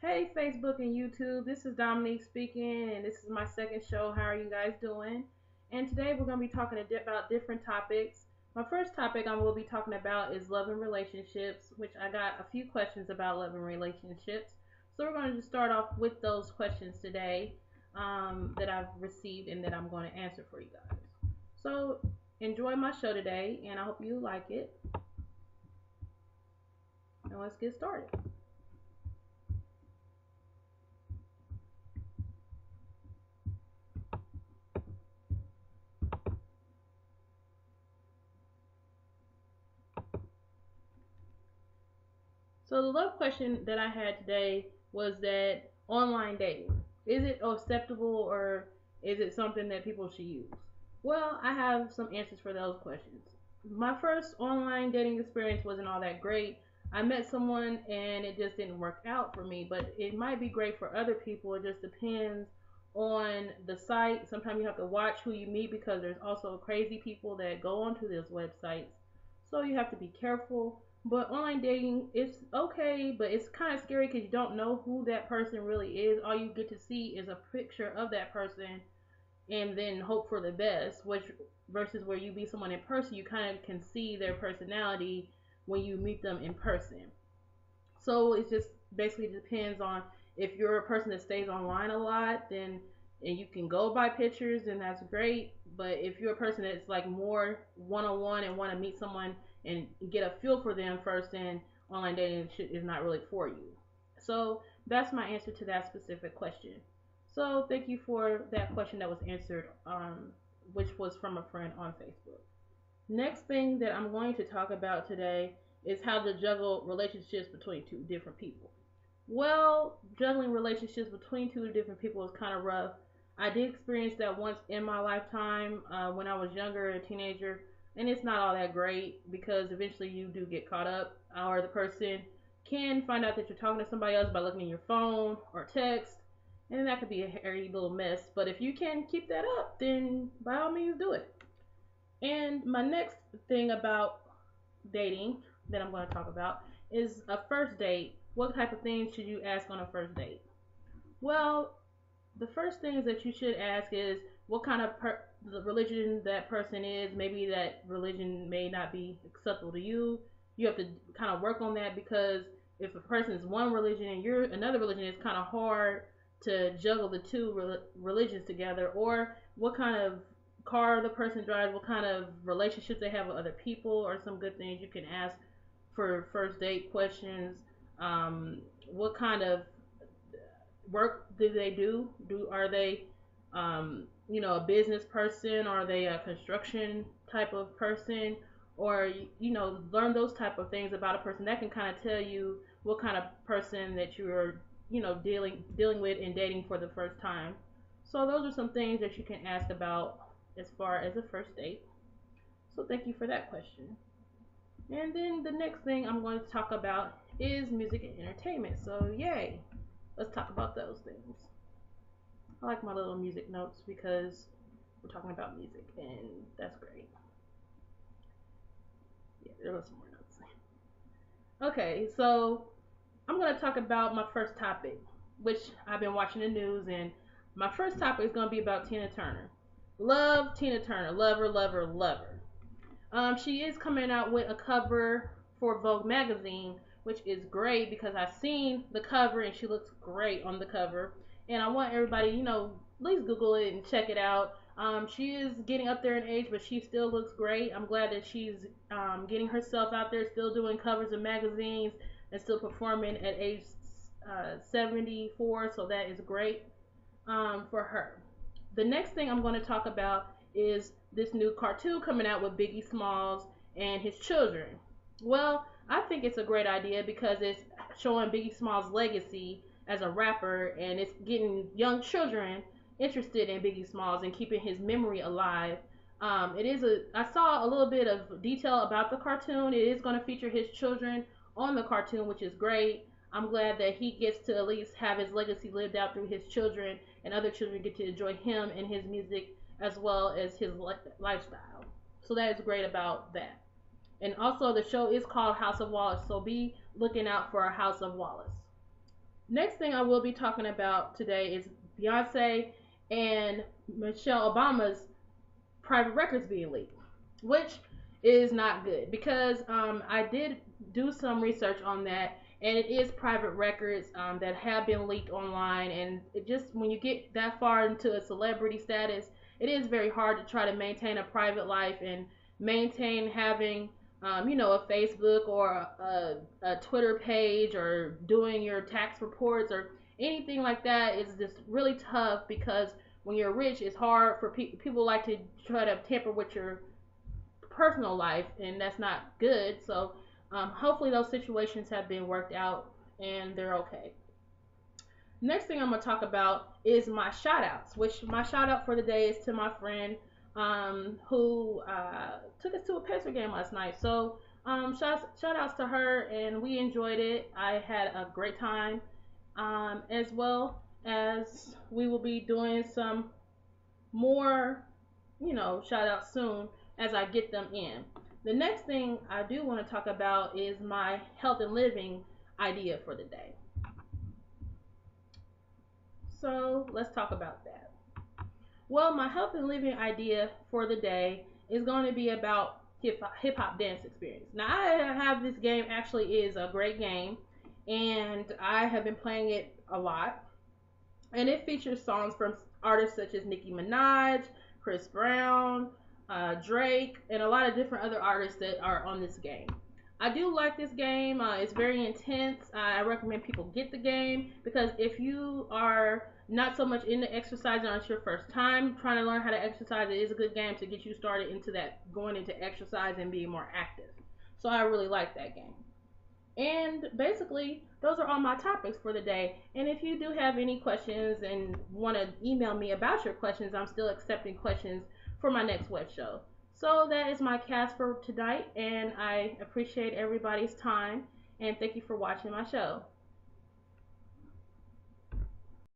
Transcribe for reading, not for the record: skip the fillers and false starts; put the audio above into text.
Hey, Facebook and YouTube. This is Dominique speaking, and this is my second show. How are you guys doing? And today we're going to be talking about different topics. My first topic I will be talking about is love and relationships, which I got a few questions about love and relationships. So we're going to just start off with those questions today that I've received and that I'm going to answer for you guys. So enjoy my show today, and I hope you like it. And let's get started. So the love question that I had today was that online dating, is it acceptable or is it something that people should use? Well, I have some answers for those questions. My first online dating experience wasn't all that great. I met someone and it just didn't work out for me, but it might be great for other people. It just depends on the site. Sometimes you have to watch who you meet because there's also crazy people that go onto those websites. So you have to be careful. But online dating, it's okay, but it's kind of scary because you don't know who that person really is. All you get to see is a picture of that person and then hope for the best, which versus where you meet someone in person, you kind of can see their personality when you meet them in person. So it just basically depends on if you're a person that stays online a lot, then and you can go by pictures, then that's great. But if you're a person that's like more one on one and want to meet someone and get a feel for them first, then online dating is not really for you. So that's my answer to that specific question. So thank you for that question that was answered, which was from a friend on Facebook. Next thing that I'm going to talk about today is how to juggle relationships between two different people. Well, juggling relationships between two different people is kind of rough. I did experience that once in my lifetime when I was younger, a teenager, and it's not all that great because eventually you do get caught up, or the person can find out that you're talking to somebody else by looking at your phone or text, and that could be a hairy little mess. But if you can keep that up, then by all means do it. And my next thing about dating that I'm going to talk about is a first date. What type of things should you ask on a first date? Well, the first things that you should ask is what kind of the religion that person is. Maybe that religion may not be acceptable to you. You have to kind of work on that because if a person is one religion and you're another religion, it's kind of hard to juggle the two religions together. Or what kind of car the person drives, what kind of relationships they have with other people, or some good things you can ask for first date questions. What kind of work do they do? Are they, a business person? Are they a construction type of person? Or learn those type of things about a person that can kind of tell you what kind of person that you're, dealing with and dating for the first time. So those are some things that you can ask about as far as a first date. So thank you for that question. And then the next thing I'm going to talk about is music and entertainment. So yay, let's talk about those things. I like my little music notes because we're talking about music and that's great. Yeah, there was some more notes. Okay, so I'm going to talk about my first topic, which I've been watching the news, and my first topic is going to be about Tina Turner. Love Tina Turner, love her, love her, love her. She is coming out with a cover for Vogue magazine, which is great because I've seen the cover and she looks great on the cover. And I want everybody, at least Google it and check it out. She is getting up there in age, but she still looks great. I'm glad that she's getting herself out there, still doing covers of magazines and still performing at age 74. So that is great for her. The next thing I'm going to talk about is this new cartoon coming out with Biggie Smalls and his children. Well, I think it's a great idea because it's showing Biggie Smalls' legacy as a rapper and it's getting young children interested in Biggie Smalls and keeping his memory alive. I saw a little bit of detail about the cartoon. It is going to feature his children on the cartoon, which is great. I'm glad that he gets to at least have his legacy lived out through his children, and other children get to enjoy him and his music as well as his lifestyle. So that is great about that. And also, the show is called House of Wallace, so be looking out for House of Wallace. Next thing I will be talking about today is Beyonce and Michelle Obama's private records being leaked, which is not good because I did do some research on that, and it is private records that have been leaked online. And it just, when you get that far into a celebrity status, it is very hard to try to maintain a private life and maintain having a Facebook or a Twitter page or doing your tax reports or anything like that is just really tough because when you're rich, it's hard for people like to try to tamper with your personal life, and that's not good. So hopefully those situations have been worked out and they're okay. Next thing I'm gonna talk about is my shout outs, which my shout out for the day is to my friend who took us to a Pacer game last night. So shout outs to her, and we enjoyed it. I had a great time, as well as we will be doing some more, shout outs soon as I get them in. The next thing I do want to talk about is my health and living idea for the day. So let's talk about that. Well, my health and living idea for the day is going to be about hip hop dance experience. Now, I have this game, actually is a great game, and I have been playing it a lot. And it features songs from artists such as Nicki Minaj, Chris Brown, Drake, and a lot of different other artists that are on this game. I do like this game. It's very intense. I recommend people get the game because if you are not so much into exercising or it's your first time trying to learn how to exercise, it is a good game to get you started into that, going into exercise and being more active. So I really like that game. And basically, those are all my topics for the day. And if you do have any questions and want to email me about your questions, I'm still accepting questions for my next web show. So that is my cast for tonight, and I appreciate everybody's time. And thank you for watching my show.